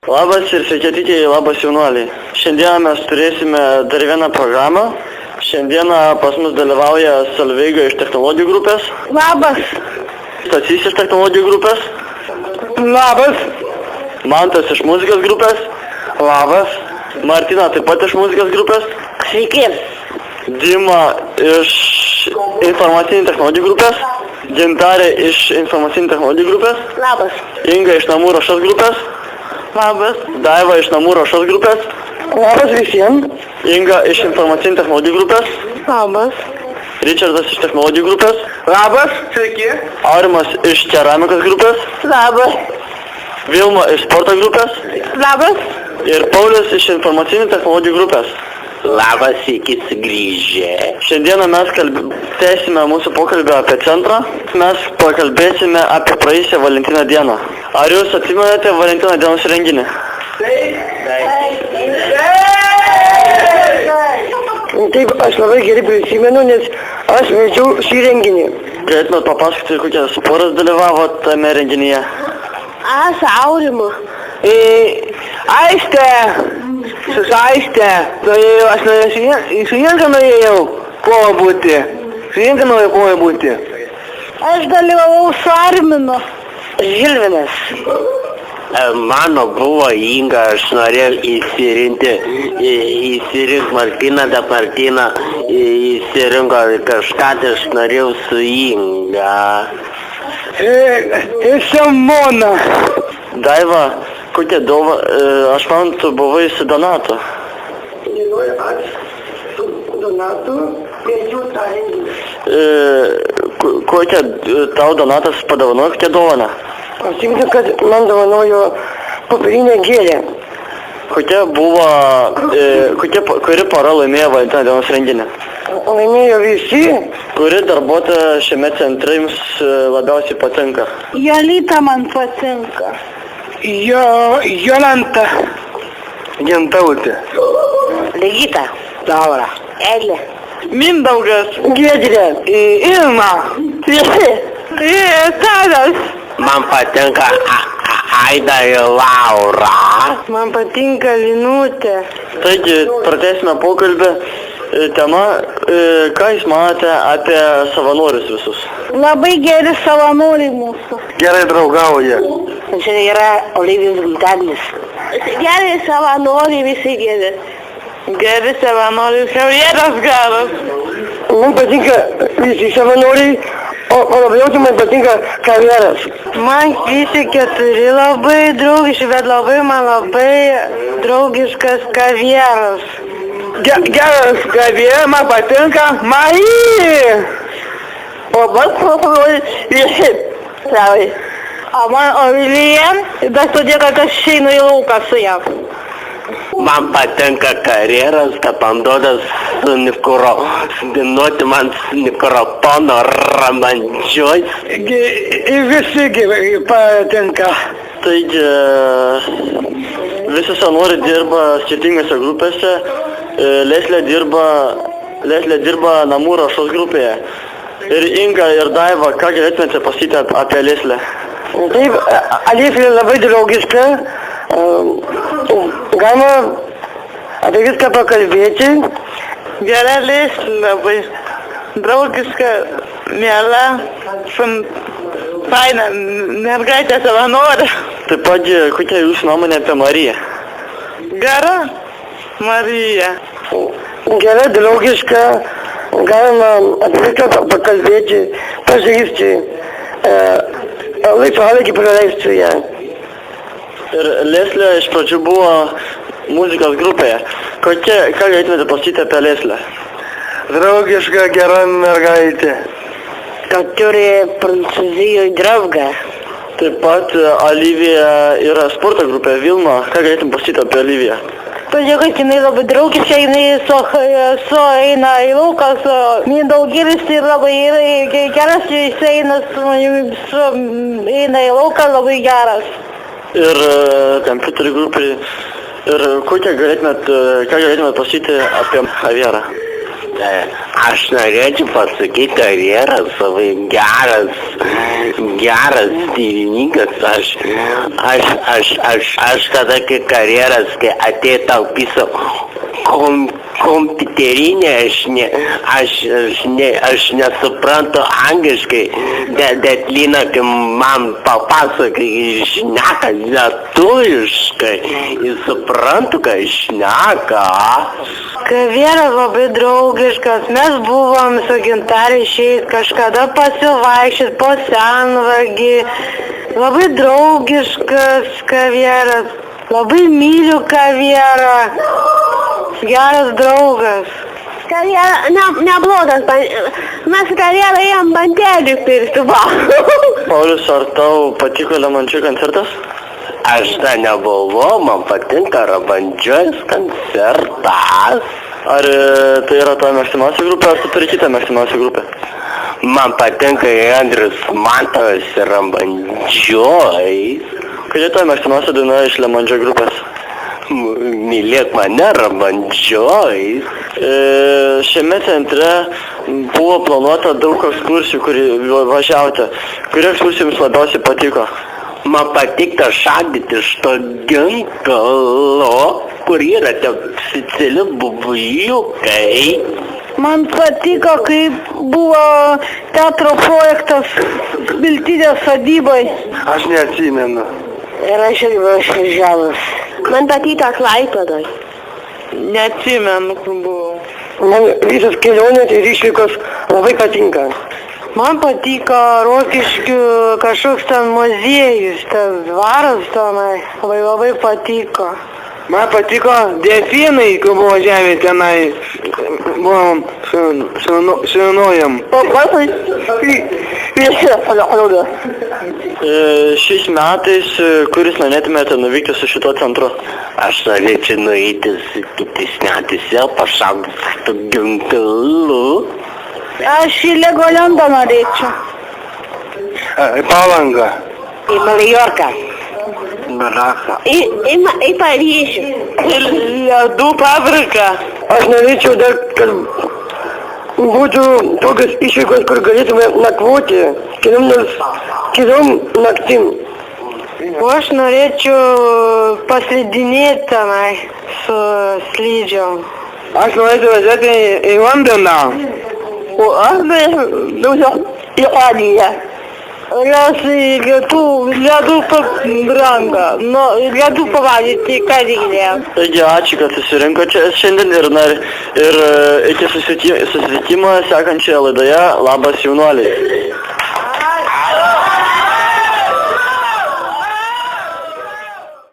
Labas ir sveiki atvykę, labas jaunuoliai. Šiandieną mes turėsime dar vieną programą. Šiandieną pas mus dalyvauja Solveiga iš technologijų grupės. Labas. Stasys iš technologijų grupės. Labas. Mantas iš muzikos grupės. Labas. Martina taip pat iš muzikos grupės. Sveiki. Dima iš informacinių technologijų grupės. Gintarė iš informacinių technologijų grupės. Labas. Inga iš namų ruošos grupės. Labas. Daiva iš namų ruošos grupės. Labas visiems. Inga iš informacinių technologijų grupės. Labas. Richardas iš technologijų grupės. Labas. Sveiki. Aurimas iš keramikos grupės. Labas. Vilma iš sporto grupės. Labas. Ir Paulius iš informacinių technologijų grupės. Labas, sveiki sugrįžę. Šiandieną mes tęsime mūsų pokalbį apie centrą. Mes pakalbėsime apie praėjusią Valentino dieną. Ar jūs atsimenate Valentino dienos renginį? Taip, aš labai gerai prisimenu, nes aš vedžiau šį renginį. Galėtumėt papasakoti, kokias poras dalyvavo tame renginyje? Aš Aurimu. Aistė, su Aistė, aš su Janka norėjau kovo būti. Su Janka norėjau kovo būti. Aš dalyvavau su Arminu. Žilvinas. Mano buvo Inga, aš norėjau įsirinkti Martiną, bet Martina įsirinko kažką, tai aš norėjau su Inga. Simona. Daiva, kokia aš man, tu buvai su Donatu. Aš su Donatu vedžiau tą renginį. Kokią tau Donatas padovanojo, kokią dovaną? Atsimenu, kad man dovanojo popierinę gėlę. Kuri pora laimėjo Valentino dienos renginį? Laimėjo visi. Kuri darbuotoja šiame centre jums labiausiai patinka? Jolita man patinka. Jolanta. Gintautė. Ligita. Laura. Eglė. Mindaugas. Giedrė. Ilma. Visi. Tadas. Man patinka Aida ir Laura. Man patinka Linutė. Taigi, pratęsime pokalbį. Tema, ką jūs manote apie savanorius visus? Labai geri savanoriai mūsų. Gerai draugauja. Šiandien yra Olivijos gimtadienis. Geri savanoriai, visi geri. Geri savanoriai, karjeros geras. Man patinka visi savanoriai, o labiausiai man patinka karjeras. Man visi keturi labai draugiški, bet man labai draugiškas karjeras. Geras karjeras, man patinka Marija. O man patinka visi. Savai. O man Olivija, bet todėl, kad aš išeinu į lauką su ją. Man patinka karjeras, kad man duoda dainuoti man mikrofono ramandžioj. Visi patinka. Taigi, visi savanoriai dirba skirtingose grupėse. Leslė dirba namų ruošos grupėje. Ir Inga ir Daiva, ką galėtumėte pasakyti apie Leslę? Taip, Leslė labai draugiška. Galima apie viską pakalbėti. Gera Leslė, labai draugiška, miela, faina mergaitė savanorė. Taip pat, kokia jūsų nuomonė apie Mariją? Gera Marija. Gera, draugiška, galima apie viską pakalbėti, pažaisti, laisvalaikį praleisti su ją. Ir Leslė iš pradžių buvo muzikos grupėje. Ką galėtumėte pasakyti apie Leslę? Draugiška, gera mergaitė. Kad turi Prancūzijoje draugą. Taip pat Olivija yra sporto grupė. Vilma, ką galėtum pasakyti apie Oliviją? Todėl, kad jinai labai draugiška, jinai su eina į lauką, su Mindaugiris ir labai geras, jis eina į lauką labai geras. Ir kompiuterių grupė. Ir ką galėtumėt pasakyti apie Javierą? Aš norėčiau pasakyti, karjeras labai geras tyrininkas. Aš kada kai karjeras, kai atėjo tau piso kompiuterinė, aš nesuprantu angliškai, bet Lina, kai man papasakai, šneka lietuviškai, ir suprantu, kai šneka. Kavieras labai draugiškas, mes buvom su Gintarė išėjus kažkada pasivaikščiot po senvagį, labai draugiškas Kavieras, labai myliu Kavierą, geras draugas. Karjera neblogas, mes karjerą ėjom bandelių pirkti. Paulius, ar tau patiko Lemančių koncertas? Aš ten nebuvau, man patinka Rabandžios koncertas. Ar tai yra tavo mėgstamiausia grupė, ar tu turi kitą mėgstamiausią grupę? Man patinka Andrius Matovas ir Rabandžios. Kokia tavo mėgstamiausia daina iš Lemandžio grupės? Mylėk mane, Rabandžios. Šiame centre buvo planuota daug ekskursijų, kur važiavote. Kuri ekskursija jums labiausiai patiko? Man patikta šaudyti iš to ginklo, kur yra tie oficiali bubuliukai. Man patiko, kai buvo teatro projektas Biltydės sodybai. Aš neatsimenu. Ir aš irgi važiavęs. Man patiko Klaipėdoj. Neatsimenu, kur buvo. Man visas kelionės ir išvykos labai patinka. Man patiko Rokiškių kažkoks ten muziejus, tas dvaras tenai, labai patiko. Man patiko delfinai, kai buvo žemė tenai, buvom suvienojom. Šiais metais, kuris norėtumėte nuvykti su šituo centru? Aš norėčiau nueiti kitais metais vėl pašaudyti su ginklu. Aš į Legolandą norėčiau. Palangą. Į Maljorką. Baraką. Į Paryžių. Į ledų fabriką. Aš norėčiau dar, kad būtų tokios išvykos, kur galėtume nakvoti keliom naktim. O aš norėčiau paslidinėti tenai su slidžiom. Aš norėčiau važiuoti į Londoną. O aš norėčiau į Odiją. Jos ledų brangą, ledų pavalgyti karinę. Taigi, ačiū, kad susirinko čia šiandien ir iki susitikimo sekančioje laidoje. Labas, jaunuoliai.